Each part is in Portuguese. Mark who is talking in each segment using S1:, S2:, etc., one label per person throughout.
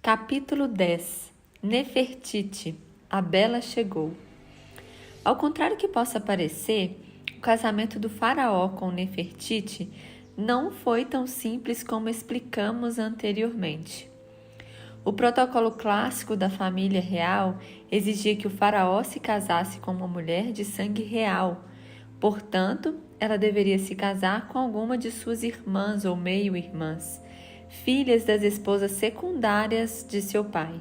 S1: Capítulo 10. Nefertiti, a Bela chegou. Ao contrário que possa parecer, o casamento do faraó com Nefertiti não foi tão simples como explicamos anteriormente. O protocolo clássico da família real exigia que o faraó se casasse com uma mulher de sangue real. Portanto, ela deveria se casar com alguma de suas irmãs ou meio-irmãs, filhas das esposas secundárias de seu pai.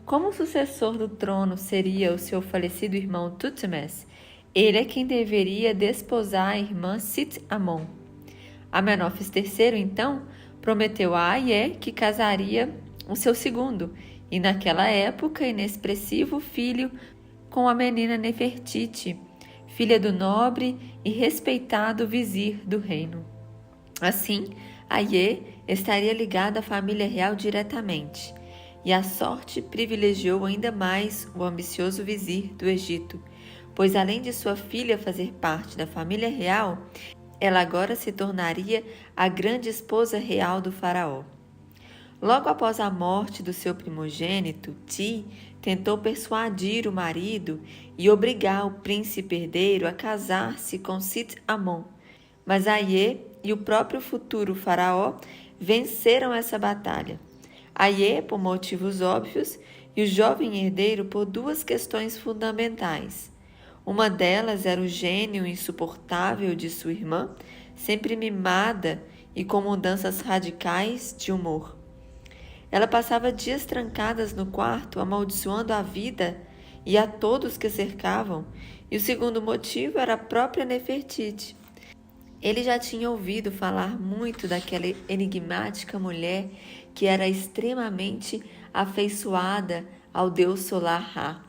S1: Como o sucessor do trono seria o seu falecido irmão Tutmés, ele é quem deveria desposar a irmã Sit-Amon. Amenófis III, então, prometeu a Aie que casaria o seu segundo, e naquela época inexpressivo filho, com a menina Nefertiti, filha do nobre e respeitado vizir do reino. Assim, Aie estaria ligada à família real diretamente, e a sorte privilegiou ainda mais o ambicioso vizir do Egito, pois além de sua filha fazer parte da família real, ela agora se tornaria a grande esposa real do faraó. Logo após a morte do seu primogênito, Ti tentou persuadir o marido e obrigar o príncipe herdeiro a casar-se com Sit-Amon, mas Aie e o próprio futuro faraó venceram essa batalha. Aie por motivos óbvios e o jovem herdeiro por duas questões fundamentais. Uma delas era o gênio insuportável de sua irmã, sempre mimada e com mudanças radicais de humor. Ela passava dias trancadas no quarto, amaldiçoando a vida e a todos que cercavam, e o segundo motivo era a própria Nefertiti. Ele já tinha ouvido falar muito daquela enigmática mulher que era extremamente afeiçoada ao deus solar Ra.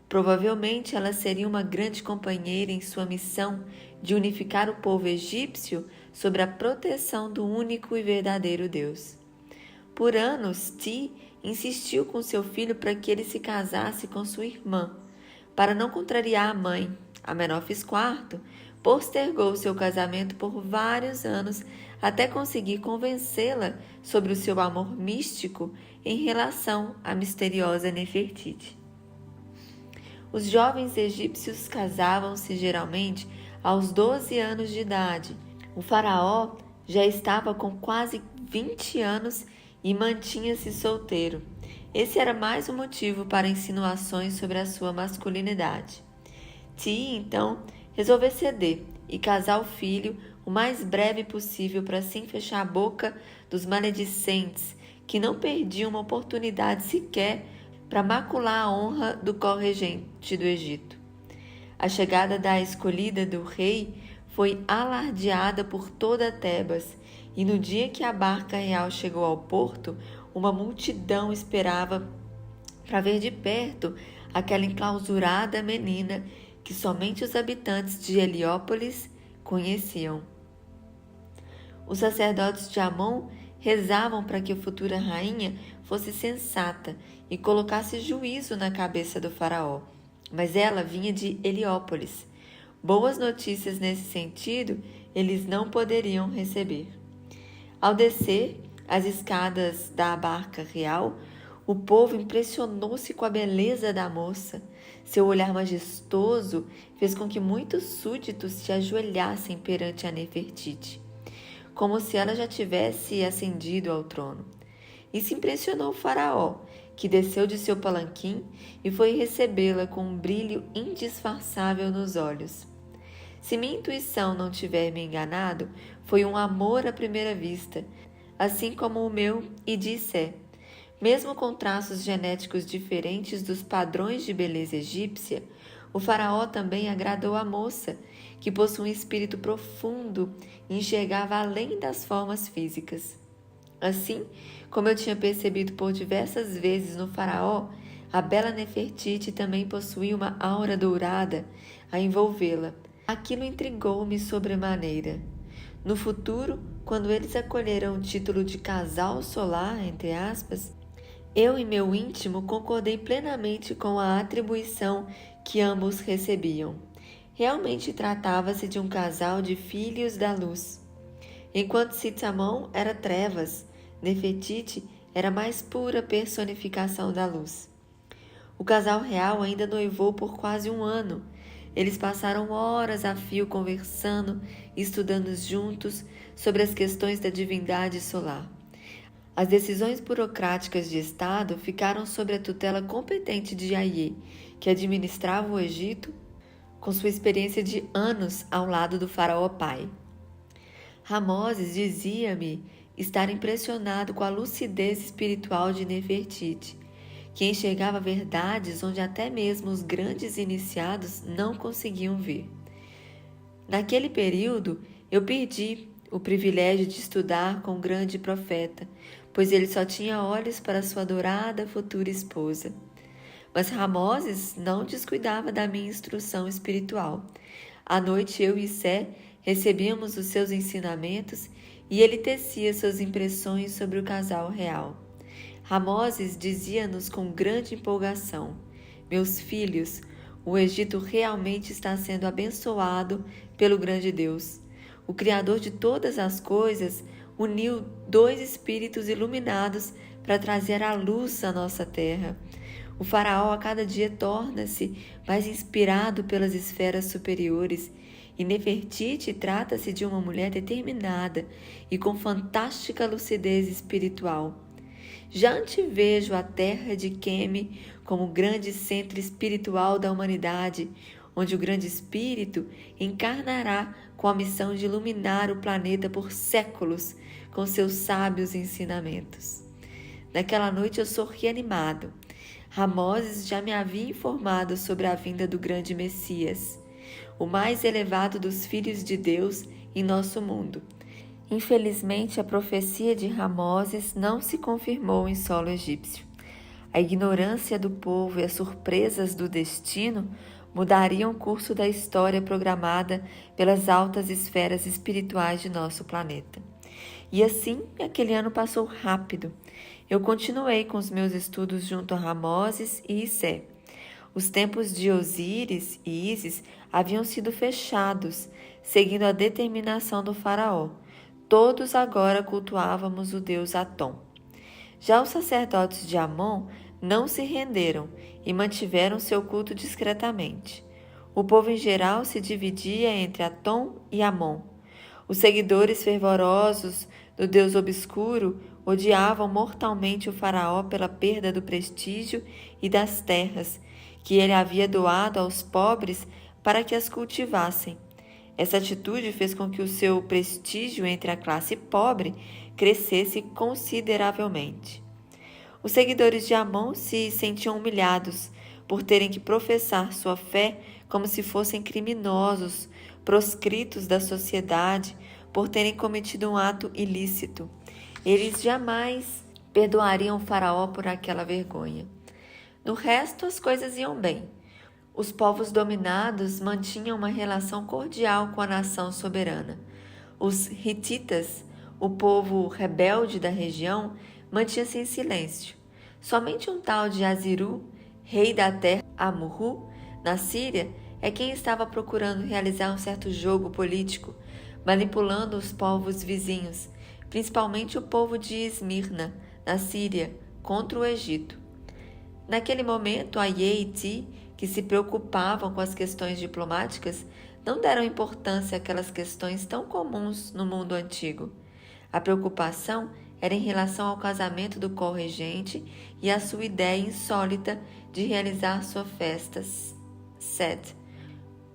S1: Provavelmente ela seria uma grande companheira em sua missão de unificar o povo egípcio sob a proteção do único e verdadeiro Deus. Por anos, Ti insistiu com seu filho para que ele se casasse com sua irmã. Para não contrariar a mãe, Amenófis IV, postergou seu casamento por vários anos até conseguir convencê-la sobre o seu amor místico em relação à misteriosa Nefertiti. Os jovens egípcios casavam-se geralmente aos 12 anos de idade. O faraó já estava com quase 20 anos e mantinha-se solteiro. Esse era mais um motivo para insinuações sobre a sua masculinidade. Ti, então, resolveu ceder e casar o filho o mais breve possível para assim fechar a boca dos maledicentes que não perdiam uma oportunidade sequer para macular a honra do co-regente do Egito. A chegada da escolhida do rei foi alardeada por toda Tebas, e no dia que a barca real chegou ao porto, uma multidão esperava para ver de perto aquela enclausurada menina que somente os habitantes de Heliópolis conheciam. Os sacerdotes de Amon rezavam para que a futura rainha fosse sensata e colocasse juízo na cabeça do faraó, mas ela vinha de Heliópolis. Boas notícias nesse sentido eles não poderiam receber. Ao descer as escadas da barca real, o povo impressionou-se com a beleza da moça. Seu olhar majestoso fez com que muitos súditos se ajoelhassem perante a Nefertiti, como se ela já tivesse ascendido ao trono. Isso impressionou o faraó, que desceu de seu palanquim e foi recebê-la com um brilho indisfarçável nos olhos. Se minha intuição não tiver me enganado, foi um amor à primeira vista, assim como o meu e disse. Mesmo com traços genéticos diferentes dos padrões de beleza egípcia, o faraó também agradou a moça, que possuía um espírito profundo e enxergava além das formas físicas. Assim, como eu tinha percebido por diversas vezes no faraó, a bela Nefertiti também possuía uma aura dourada a envolvê-la. Aquilo intrigou-me sobremaneira. No futuro, quando eles acolheram o título de casal solar, entre aspas, eu em meu íntimo concordei plenamente com a atribuição que ambos recebiam. Realmente tratava-se de um casal de filhos da luz. Enquanto Sit-Amon era trevas, Nefertiti era a mais pura personificação da luz. O casal real ainda noivou por quase um ano. Eles passaram horas a fio conversando e estudando juntos sobre as questões da divindade solar. As decisões burocráticas de Estado ficaram sob a tutela competente de Aie, que administrava o Egito com sua experiência de anos ao lado do faraó pai. Ramoses dizia-me estar impressionado com a lucidez espiritual de Nefertiti, que enxergava verdades onde até mesmo os grandes iniciados não conseguiam ver. Naquele período, eu perdi o privilégio de estudar com o grande profeta, pois ele só tinha olhos para sua adorada futura esposa. Mas Ramoses não descuidava da minha instrução espiritual. À noite eu e Sé recebíamos os seus ensinamentos e ele tecia suas impressões sobre o casal real. Ramoses dizia-nos com grande empolgação: meus filhos, o Egito realmente está sendo abençoado pelo grande Deus. O Criador de todas as coisas uniu dois espíritos iluminados para trazer a luz à nossa terra. O faraó a cada dia torna-se mais inspirado pelas esferas superiores, e Nefertiti trata-se de uma mulher determinada e com fantástica lucidez espiritual. Já antevejo a terra de Queme como o grande centro espiritual da humanidade, onde o grande espírito encarnará com a missão de iluminar o planeta por séculos com seus sábios ensinamentos. Naquela noite eu sorri animado. Ramoses já me havia informado sobre a vinda do grande Messias, o mais elevado dos filhos de Deus em nosso mundo. Infelizmente, a profecia de Ramoses não se confirmou em solo egípcio. A ignorância do povo e as surpresas do destino mudariam o curso da história programada pelas altas esferas espirituais de nosso planeta. E assim, aquele ano passou rápido. Eu continuei com os meus estudos junto a Ramoses e Sé. Os templos de Osíris e Ísis haviam sido fechados, seguindo a determinação do faraó. Todos agora cultuávamos o deus Atom. Já os sacerdotes de Amon não se renderam e mantiveram seu culto discretamente. O povo em geral se dividia entre Atom e Amon. Os seguidores fervorosos do deus obscuro odiavam mortalmente o faraó pela perda do prestígio e das terras que ele havia doado aos pobres para que as cultivassem. Essa atitude fez com que o seu prestígio entre a classe pobre crescesse consideravelmente. Os seguidores de Amon se sentiam humilhados por terem que professar sua fé como se fossem criminosos, proscritos da sociedade por terem cometido um ato ilícito. Eles jamais perdoariam o faraó por aquela vergonha. No resto, as coisas iam bem. Os povos dominados mantinham uma relação cordial com a nação soberana. Os hititas, o povo rebelde da região, mantinha-se em silêncio. Somente um tal de Aziru, rei da terra Amurru, na Síria, é quem estava procurando realizar um certo jogo político, manipulando os povos vizinhos, principalmente o povo de Esmirna, na Síria, contra o Egito. Naquele momento, Aie e Ti, que se preocupavam com as questões diplomáticas, não deram importância àquelas questões tão comuns no mundo antigo. A preocupação era em relação ao casamento do co-regente e à sua ideia insólita de realizar sua festa, Set,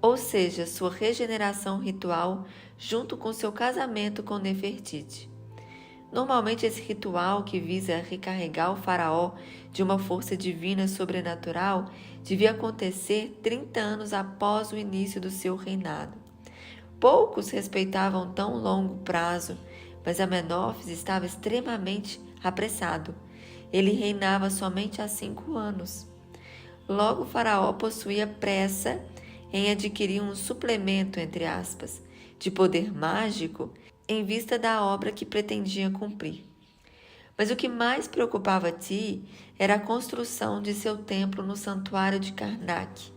S1: ou seja, sua regeneração ritual junto com seu casamento com Nefertiti. Normalmente esse ritual, que visa recarregar o faraó de uma força divina sobrenatural, devia acontecer 30 anos após o início do seu reinado. Poucos respeitavam tão longo prazo, mas Amenófis estava extremamente apressado. Ele reinava somente há 5 anos. Logo o faraó possuía pressa em adquirir um suplemento, entre aspas, de poder mágico em vista da obra que pretendia cumprir. Mas o que mais preocupava Ti era a construção de seu templo no santuário de Karnak.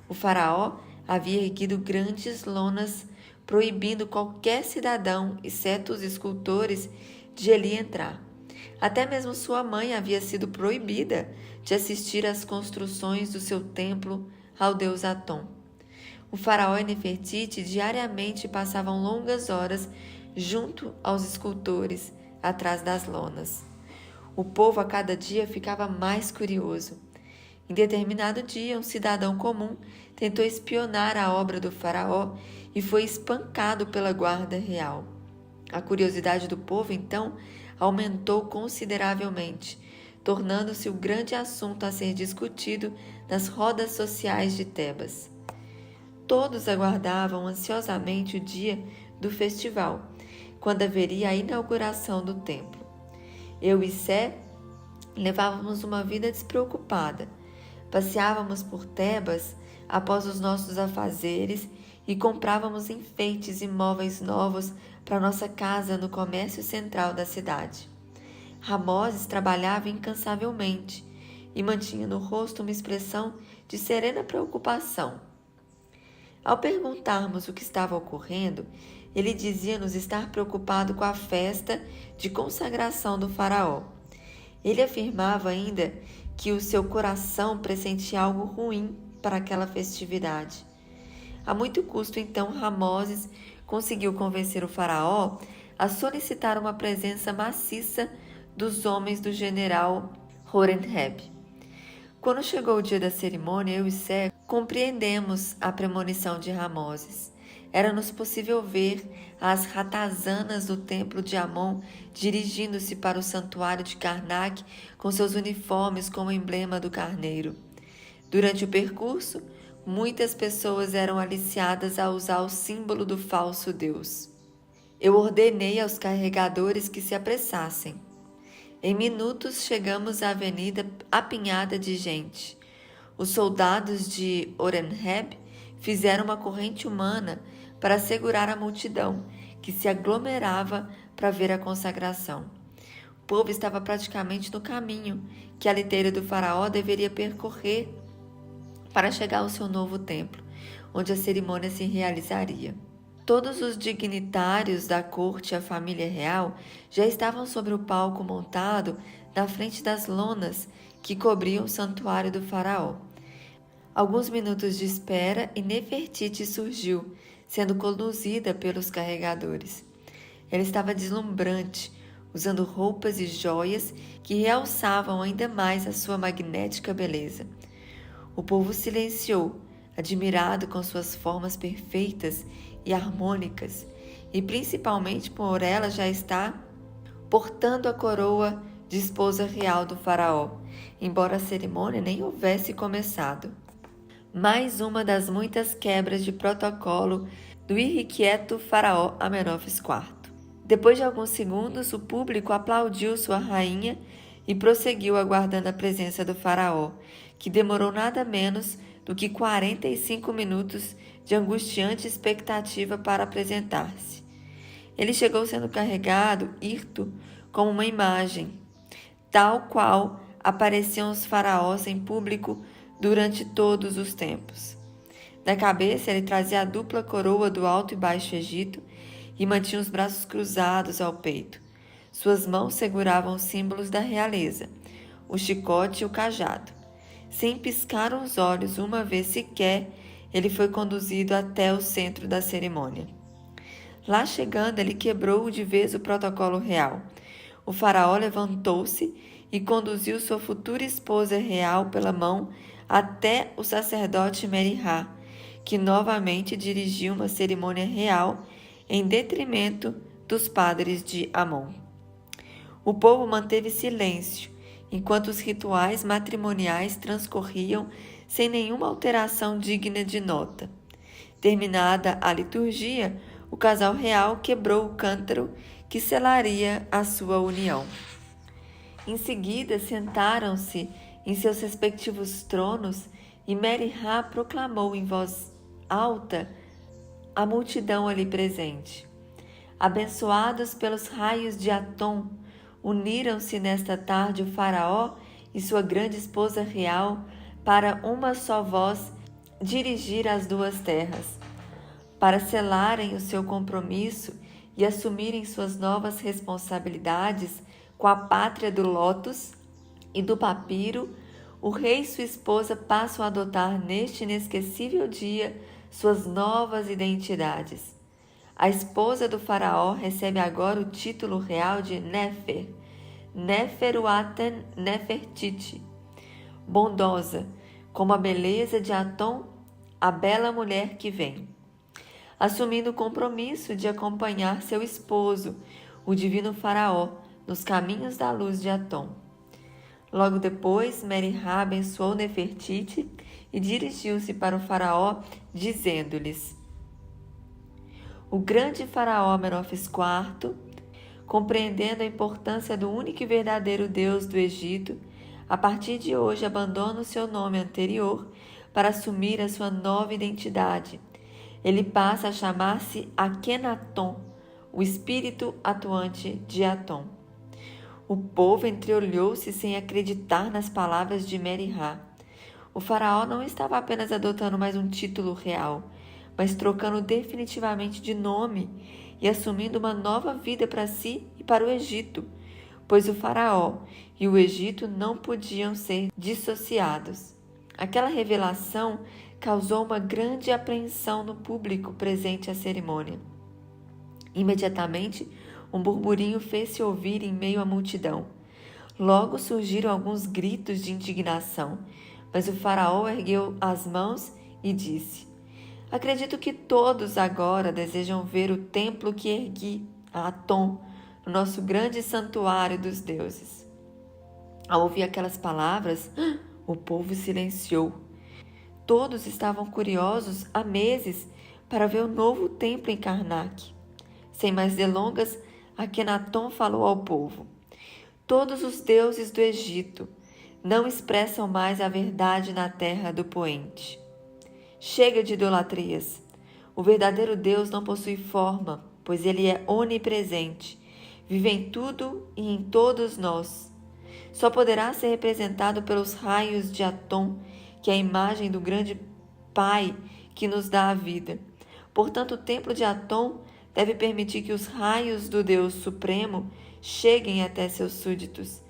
S1: O faraó havia erguido grandes lonas proibindo qualquer cidadão, exceto os escultores, de ali entrar. Até mesmo sua mãe havia sido proibida de assistir às construções do seu templo ao deus Atom. O faraó e Nefertiti diariamente passavam longas horas junto aos escultores, atrás das lonas. O povo a cada dia ficava mais curioso. Em determinado dia, um cidadão comum tentou espionar a obra do faraó e foi espancado pela guarda real. A curiosidade do povo, então, aumentou consideravelmente, tornando-se o grande assunto a ser discutido nas rodas sociais de Tebas. Todos aguardavam ansiosamente o dia do festival, quando haveria a inauguração do templo. Eu e Sé levávamos uma vida despreocupada. Passeávamos por Tebas após os nossos afazeres e comprávamos enfeites e móveis novos para nossa casa no comércio central da cidade. Ramoses trabalhava incansavelmente e mantinha no rosto uma expressão de serena preocupação. Ao perguntarmos o que estava ocorrendo, ele dizia-nos estar preocupado com a festa de consagração do faraó. Ele afirmava ainda que o seu coração pressentia algo ruim para aquela festividade. A muito custo, então, Ramoses conseguiu convencer o faraó a solicitar uma presença maciça dos homens do general Horemheb. Quando chegou o dia da cerimônia, eu e Sé compreendemos a premonição de Ramoses. Era-nos possível ver as ratazanas do templo de Amon dirigindo-se para o santuário de Karnak com seus uniformes como emblema do carneiro. Durante o percurso, muitas pessoas eram aliciadas a usar o símbolo do falso deus. Eu ordenei aos carregadores que se apressassem. Em minutos chegamos à avenida apinhada de gente. Os soldados de Horemheb fizeram uma corrente humana para segurar a multidão que se aglomerava para ver a consagração. O povo estava praticamente no caminho que a liteira do faraó deveria percorrer para chegar ao seu novo templo, onde a cerimônia se realizaria. Todos os dignitários da corte e a família real já estavam sobre o palco montado na frente das lonas que cobriam o santuário do faraó. Alguns minutos de espera e Nefertiti surgiu, sendo conduzida pelos carregadores. Ela estava deslumbrante, usando roupas e joias que realçavam ainda mais a sua magnética beleza. O povo silenciou, admirado com suas formas perfeitas e harmônicas, e principalmente por ela já estar portando a coroa de esposa real do faraó, embora a cerimônia nem houvesse começado. Mais uma das muitas quebras de protocolo do irrequieto faraó Amenófis IV. Depois de alguns segundos, o público aplaudiu sua rainha e prosseguiu aguardando a presença do faraó, que demorou nada menos do que 45 minutos de angustiante expectativa para apresentar-se. Ele chegou sendo carregado, hirto, como uma imagem, tal qual apareciam os faraós em público durante todos os tempos. Na cabeça ele trazia a dupla coroa do Alto e Baixo Egito e mantinha os braços cruzados ao peito. Suas mãos seguravam os símbolos da realeza, o chicote e o cajado. Sem piscar os olhos uma vez sequer, ele foi conduzido até o centro da cerimônia. Lá chegando, ele quebrou de vez o protocolo real. O faraó levantou-se e conduziu sua futura esposa real pela mão até o sacerdote Merihá, que novamente dirigiu uma cerimônia real em detrimento dos padres de Amon. O povo manteve silêncio, enquanto os rituais matrimoniais transcorriam sem nenhuma alteração digna de nota. Terminada a liturgia, o casal real quebrou o cântaro que selaria a sua união. Em seguida, sentaram-se em seus respectivos tronos e Merihá proclamou em voz alta a multidão ali presente. Abençoados pelos raios de Atom, uniram-se nesta tarde o faraó e sua grande esposa real para uma só voz dirigir as duas terras. Para selarem o seu compromisso e assumirem suas novas responsabilidades, Com a pátria do lótus e do papiro, o rei e sua esposa passam a adotar neste inesquecível dia suas novas identidades. A esposa do faraó recebe agora o título real de Nefer, Neferuaten Nefertiti, bondosa, como a beleza de Atom, a bela mulher que vem, assumindo o compromisso de acompanhar seu esposo, o divino faraó, nos caminhos da luz de Atom. Logo depois, Meri-Ra abençoou Nefertiti e dirigiu-se para o faraó, dizendo-lhes: O grande faraó Amenófis IV, compreendendo a importância do único e verdadeiro Deus do Egito, a partir de hoje abandona o seu nome anterior para assumir a sua nova identidade. Ele passa a chamar-se Akhenaton, o espírito atuante de Atom. O povo entreolhou-se sem acreditar nas palavras de Meri-Ra. O faraó não estava apenas adotando mais um título real, mas trocando definitivamente de nome e assumindo uma nova vida para si e para o Egito, pois o faraó e o Egito não podiam ser dissociados. Aquela revelação causou uma grande apreensão no público presente à cerimônia. Imediatamente, um burburinho fez-se ouvir em meio à multidão. Logo surgiram alguns gritos de indignação, mas o faraó ergueu as mãos e disse: Acredito que todos agora desejam ver o templo que ergui a Atom, no nosso grande santuário dos deuses. Ao ouvir aquelas palavras, o povo silenciou. Todos estavam curiosos há meses para ver o novo templo em Karnak. Sem mais delongas, Akhenaton falou ao povo: Todos os deuses do Egito não expressam mais a verdade na terra do poente. Chega de idolatrias. O verdadeiro Deus não possui forma, pois ele é onipresente, vive em tudo e em todos nós. Só poderá ser representado pelos raios de Atom, que é a imagem do grande Pai que nos dá a vida. Portanto, o templo de Atom deve permitir que os raios do Deus Supremo cheguem até seus súditos.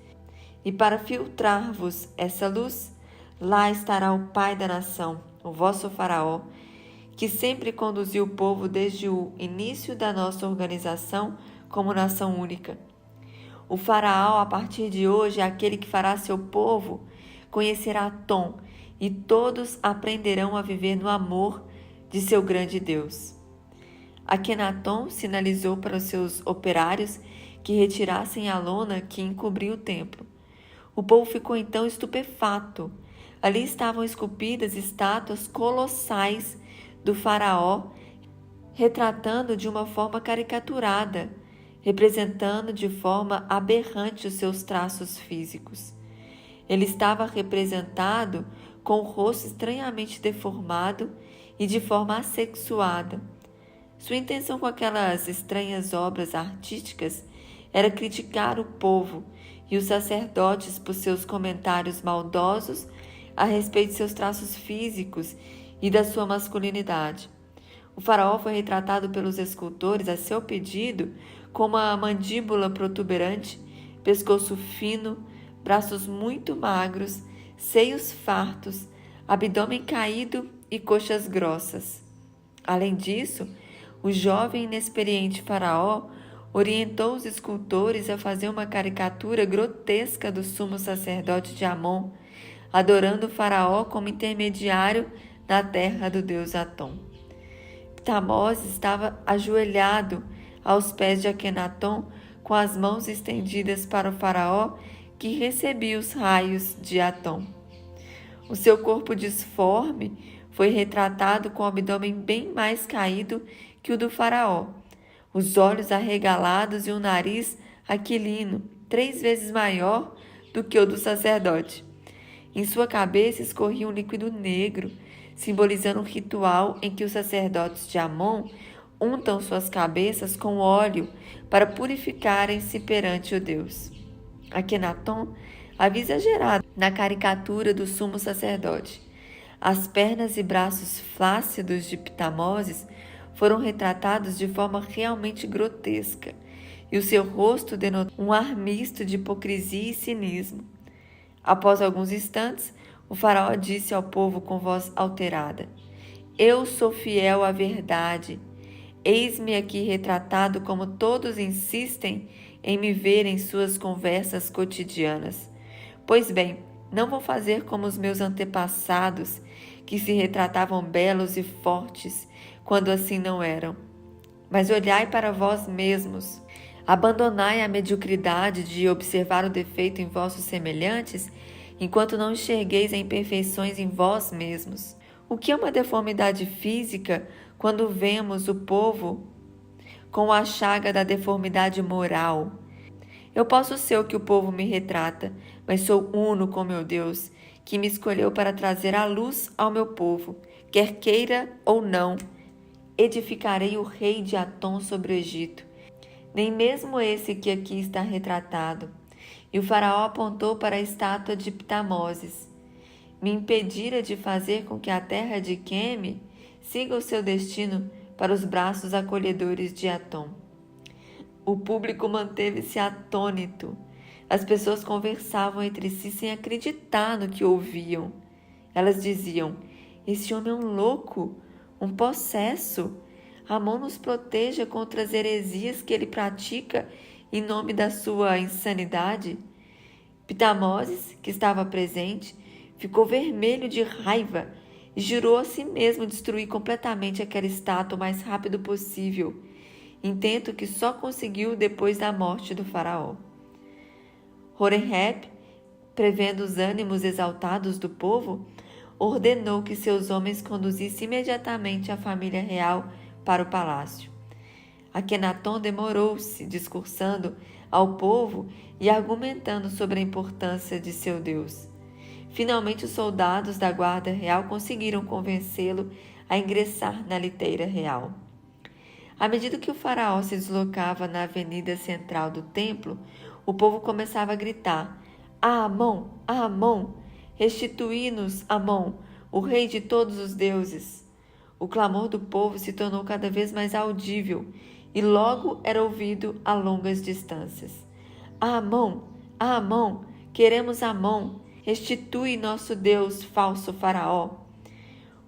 S1: E para filtrar-vos essa luz, lá estará o Pai da nação, o vosso faraó, que sempre conduziu o povo desde o início da nossa organização como nação única. O faraó, a partir de hoje, é aquele que fará seu povo conhecer Atom, e todos aprenderão a viver no amor de seu grande Deus. Akhenaton sinalizou para os seus operários que retirassem a lona que encobria o templo. O povo ficou então estupefato. Ali estavam esculpidas estátuas colossais do faraó, retratando de uma forma caricaturada, representando de forma aberrante os seus traços físicos. Ele estava representado com o rosto estranhamente deformado e de forma assexuada. Sua intenção com aquelas estranhas obras artísticas era criticar o povo e os sacerdotes por seus comentários maldosos a respeito de seus traços físicos e da sua masculinidade. O faraó foi retratado pelos escultores a seu pedido com uma mandíbula protuberante, pescoço fino, braços muito magros, seios fartos, abdômen caído e coxas grossas. Além disso, o jovem e inexperiente faraó orientou os escultores a fazer uma caricatura grotesca do sumo sacerdote de Amon, adorando o faraó como intermediário na terra do deus Atom. Tamós estava ajoelhado aos pés de Akhenaton, com as mãos estendidas para o faraó, que recebia os raios de Atom. O seu corpo disforme foi retratado com o abdômen bem mais caído que o do faraó, os olhos arregalados e o nariz aquilino, 3 vezes maior do que o do sacerdote. Em sua cabeça escorria um líquido negro, simbolizando um ritual em que os sacerdotes de Amon untam suas cabeças com óleo para purificarem-se perante o Deus. Akhenaton havia exagerado na caricatura do sumo sacerdote. As pernas e braços flácidos de Tamoses foram retratados de forma realmente grotesca. e o seu rosto denotou um ar misto de hipocrisia e cinismo. Após alguns instantes, o faraó disse ao povo com voz alterada: Eu sou fiel à verdade. Eis-me aqui retratado como todos insistem em me ver em suas conversas cotidianas. Pois bem, não vou fazer como os meus antepassados, que se retratavam belos e fortes, quando assim não eram. Mas olhai para vós mesmos. Abandonai a mediocridade de observar o defeito em vossos semelhantes, enquanto não enxergueis a imperfeições em vós mesmos. O que é uma deformidade física quando vemos o povo com a chaga da deformidade moral? Eu posso ser o que o povo me retrata, mas sou uno com meu Deus, que me escolheu para trazer a luz ao meu povo. Quer queira ou não, edificarei o rei de Atom sobre o Egito, nem mesmo esse que aqui está retratado. E o faraó apontou para a estátua de Ptamoses. Me impedira de fazer com que a terra de Queme siga o seu destino para os braços acolhedores de Atom. O público manteve-se atônito. As pessoas conversavam entre si sem acreditar no que ouviam. Elas diziam: Esse homem é um louco, um possesso. Amon nos proteja contra as heresias que ele pratica em nome da sua insanidade. Ptamoses, que estava presente, ficou vermelho de raiva e jurou a si mesmo destruir completamente aquela estátua o mais rápido possível, intento que só conseguiu depois da morte do faraó. Horemheb, prevendo os ânimos exaltados do povo, ordenou que seus homens conduzissem imediatamente a família real para o palácio. Akhenaton demorou-se, discursando ao povo e argumentando sobre a importância de seu Deus. Finalmente, os soldados da guarda real conseguiram convencê-lo a ingressar na liteira real. À medida que o faraó se deslocava na avenida central do templo, o povo começava a gritar: Amon, Amon, restituí-nos, Amon, o rei de todos os deuses. O clamor do povo se tornou cada vez mais audível e logo era ouvido a longas distâncias. Amon, Amon, queremos Amon, restitui nosso Deus, falso faraó.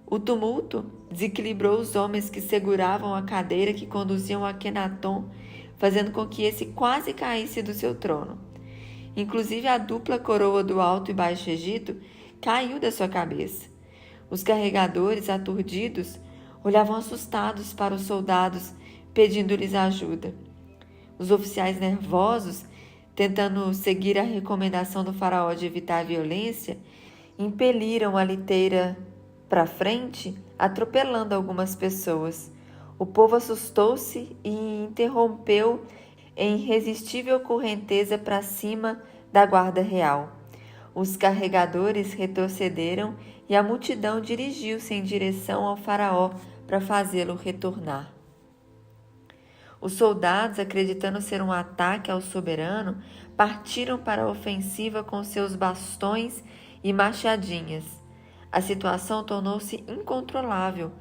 S1: O tumulto desequilibrou os homens que seguravam a cadeira que conduziam a Akhenaton, fazendo com que esse quase caísse do seu trono. Inclusive a dupla coroa do Alto e Baixo Egito caiu da sua cabeça. Os carregadores, aturdidos, olhavam assustados para os soldados, pedindo-lhes ajuda. Os oficiais nervosos, tentando seguir a recomendação do faraó de evitar a violência, impeliram a liteira para frente, atropelando algumas pessoas. O povo assustou-se e interrompeu em irresistível correnteza para cima da guarda real. Os carregadores retrocederam e a multidão dirigiu-se em direção ao faraó para fazê-lo retornar. Os soldados, acreditando ser um ataque ao soberano, partiram para a ofensiva com seus bastões e machadinhas. A situação tornou-se incontrolável.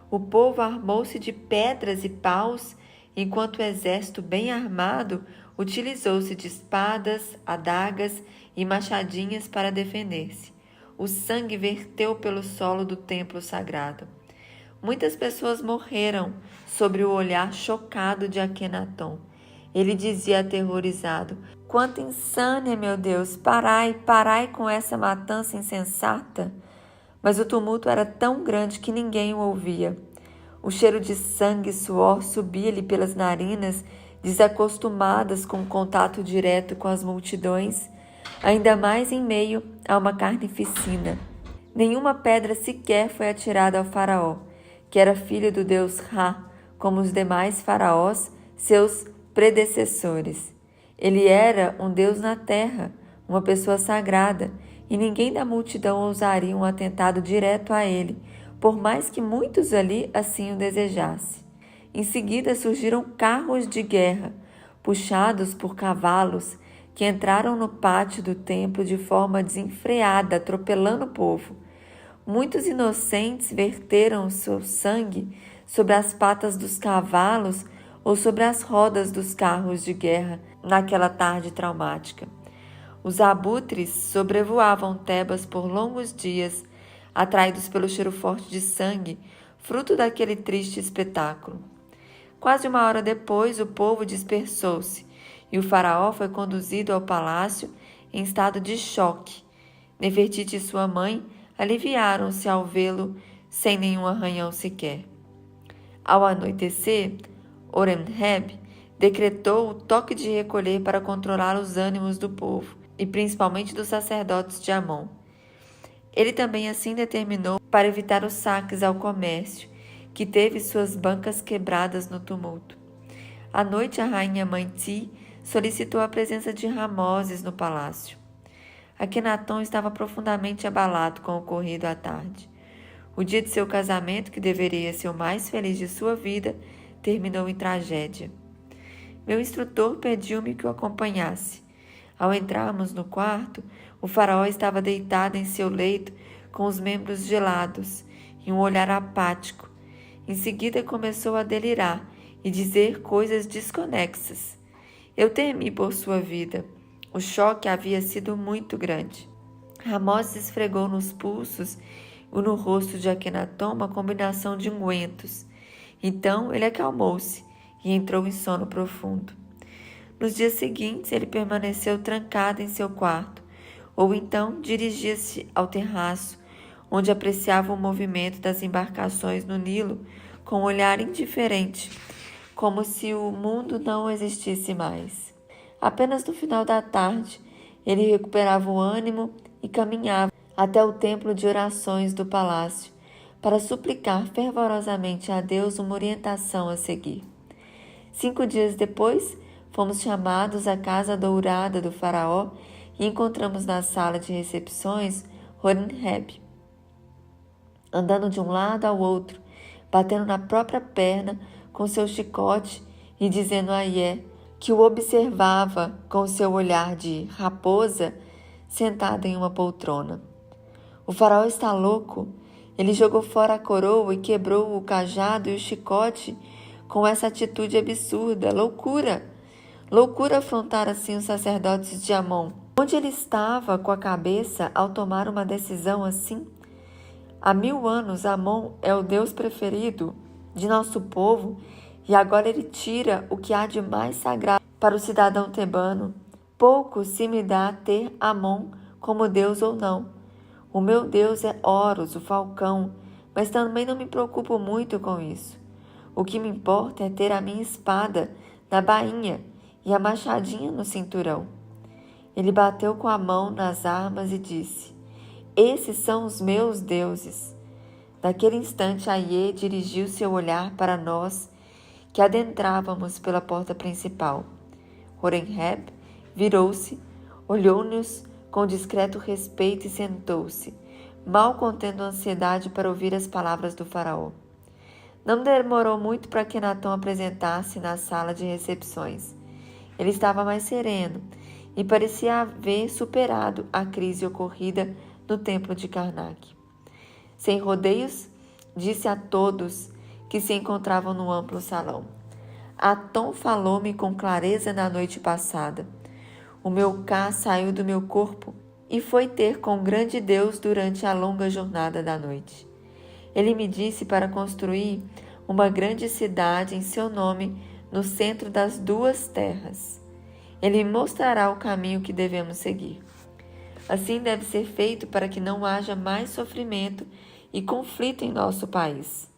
S1: O povo armou-se de pedras e paus, enquanto o exército bem armado utilizou-se de espadas, adagas e machadinhas para defender-se. O sangue verteu pelo solo do templo sagrado. Muitas pessoas morreram sob o olhar chocado de Akhenaton. Ele dizia aterrorizado: Quanta insânia, meu Deus! Parai, parai com essa matança insensata! Mas o tumulto era tão grande que ninguém o ouvia. O cheiro de sangue e suor subia-lhe pelas narinas, desacostumadas com o contato direto com as multidões, ainda mais em meio a uma carnificina. Nenhuma pedra sequer foi atirada ao faraó, que era filho do deus Ra, como os demais faraós, seus predecessores. Ele era um deus na terra, uma pessoa sagrada, e ninguém da multidão ousaria um atentado direto a ele, por mais que muitos ali assim o desejassem. Em seguida surgiram carros de guerra, puxados por cavalos, que entraram no pátio do templo de forma desenfreada, atropelando o povo. Muitos inocentes verteram o seu sangue sobre as patas dos cavalos ou sobre as rodas dos carros de guerra naquela tarde traumática. Os abutres sobrevoavam Tebas por longos dias, atraídos pelo cheiro forte de sangue, fruto daquele triste espetáculo. Quase uma hora depois, o povo dispersou-se e o faraó foi conduzido ao palácio em estado de choque. Nefertiti e sua mãe aliviaram-se ao vê-lo sem nenhum arranhão sequer. Ao anoitecer, Horemheb decretou o toque de recolher para controlar os ânimos do povo, e principalmente dos sacerdotes de Amon. Ele também assim determinou para evitar os saques ao comércio, que teve suas bancas quebradas no tumulto. À noite, a rainha mãe Ti solicitou a presença de Ramoses no palácio. Akhenaton estava profundamente abalado com o ocorrido à tarde. O dia de seu casamento, que deveria ser o mais feliz de sua vida, terminou em tragédia. Meu instrutor pediu-me que o acompanhasse. Ao entrarmos no quarto, o faraó estava deitado em seu leito com os membros gelados e um olhar apático. Em seguida começou a delirar e dizer coisas desconexas. Eu temi por sua vida. O choque havia sido muito grande. Ramoses esfregou nos pulsos e no rosto de Akhenaton uma combinação de ungüentos. Então ele acalmou-se e entrou em sono profundo. Nos dias seguintes, ele permaneceu trancado em seu quarto, ou então dirigia-se ao terraço, onde apreciava o movimento das embarcações no Nilo com um olhar indiferente, como se o mundo não existisse mais. Apenas no final da tarde, ele recuperava o ânimo e caminhava até o templo de orações do palácio, para suplicar fervorosamente a Deus uma orientação a seguir. 5 dias depois, fomos chamados à casa dourada do faraó e encontramos na sala de recepções Horemheb, andando de um lado ao outro, batendo na própria perna com seu chicote e dizendo a Ié, que o observava com seu olhar de raposa sentada em uma poltrona. O faraó está louco. Ele jogou fora a coroa e quebrou o cajado e o chicote com essa atitude absurda. Loucura! Loucura afrontar assim os sacerdotes de Amon. Onde ele estava com a cabeça ao tomar uma decisão assim? Há 1000 anos Amon é o Deus preferido de nosso povo e agora ele tira o que há de mais sagrado para o cidadão tebano. Pouco se me dá ter Amon como Deus ou não. O meu Deus é Horus, o falcão, mas também não me preocupo muito com isso. O que me importa é ter a minha espada na bainha e a machadinha no cinturão. Ele bateu com a mão nas armas e disse: esses são os meus deuses. Naquele instante, Aie dirigiu seu olhar para nós, que adentrávamos pela porta principal. Horemheb virou-se, olhou-nos com discreto respeito e sentou-se, mal contendo a ansiedade para ouvir as palavras do faraó. Não demorou muito para que Akhenaton apresentasse na sala de recepções. Ele estava mais sereno e parecia haver superado a crise ocorrida no templo de Karnak. Sem rodeios, disse a todos que se encontravam no amplo salão: Aton falou-me com clareza na noite passada. O meu cá saiu do meu corpo e foi ter com o grande Deus durante a longa jornada da noite. Ele me disse para construir uma grande cidade em seu nome no centro das 2 terras. Ele me mostrará o caminho que devemos seguir. Assim deve ser feito para que não haja mais sofrimento e conflito em nosso país.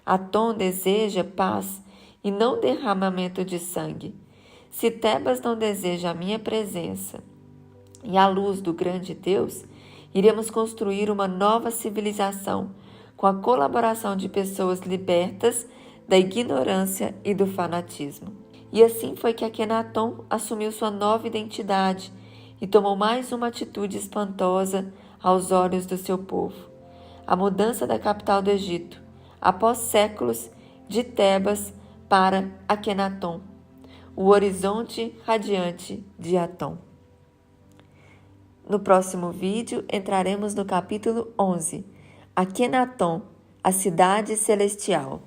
S1: Aton deseja paz e não derramamento de sangue. Se Tebas não deseja a minha presença e a luz do grande Deus, iremos construir uma nova civilização com a colaboração de pessoas libertas da ignorância e do fanatismo. E assim foi que Akhenaton assumiu sua nova identidade e tomou mais uma atitude espantosa aos olhos do seu povo: a mudança da capital do Egito, após séculos, de Tebas para Akhenaton, o horizonte radiante de Aton. No próximo vídeo entraremos no capítulo 11, Akhenaton, a cidade celestial.